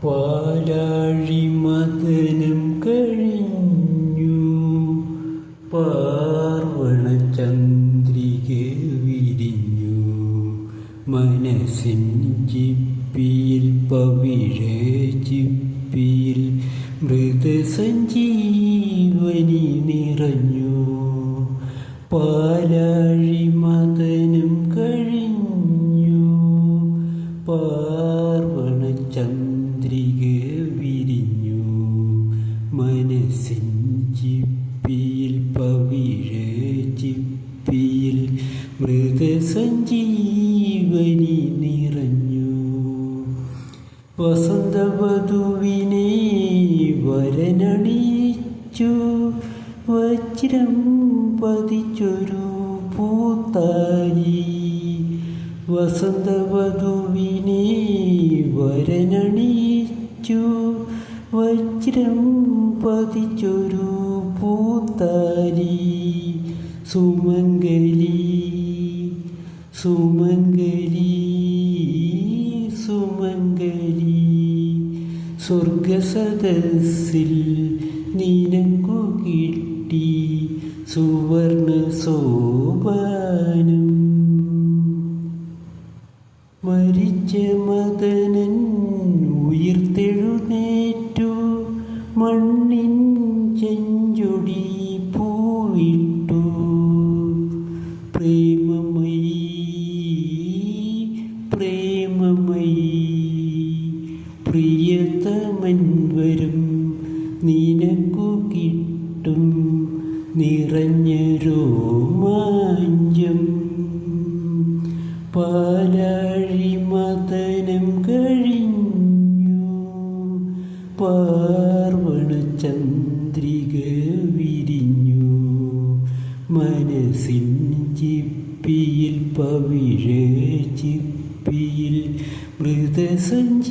പാലാഴി മദനം കഴിഞ്ഞു, പാർവണ ചന്ദ്രിക വിരിഞ്ഞു. മനസ്സിൻ ജിപ്പിയിൽ പവിഴ ജിപ്പിയിൽ മൃതസഞ്ജീവനി നിറഞ്ഞു. പാലാഴി മദനം കഴിഞ്ഞു, പാർവണ ചന്ദ്രിക വിരിഞ്ഞു. മനസ്സിൻ ജിപ്പിയിൽ പവിഴ ജിപ്പിയിൽ മൃതസഞ്ജീവനി നിറഞ്ഞു. വസന്തവധുവിനെ വരനണിയിച്ചു, വജ്രം പതിച്ചൊരു പൂത്താലി. വസന്തവധുവിനെ വരനണിയിച്ചു, വജ്രം പതിച്ചൊരു പൂത്താലി. സുമംഗലി സുമംഗലി സുമംഗലി, സ്വർഗസദസ്സിൽ നിനക്കു കിട്ടി സുവർണ സോപാനം. മരിച്ച മദനൻ ഉയിർത്തെഴുന്നേറ്റു, മണ്ണിൻ ചെഞ്ചൊടി പൂവിട്ടു. പ്രേമമയീ പ്രേമമയീ, പ്രിയതമൻ വരും നിനക്കു കിട്ടും നിറഞ്ഞ രോമാഞ്ചം. പാലാഴി മദനം കഴിഞ്ഞു, പാർവണ ചന്ദ്രിക വിരിഞ്ഞു. മനസ്സിൻ ജിപ്പിയിൽ പവിഴ ജിപ്പിയിൽ മൃതസഞ്ജീവനി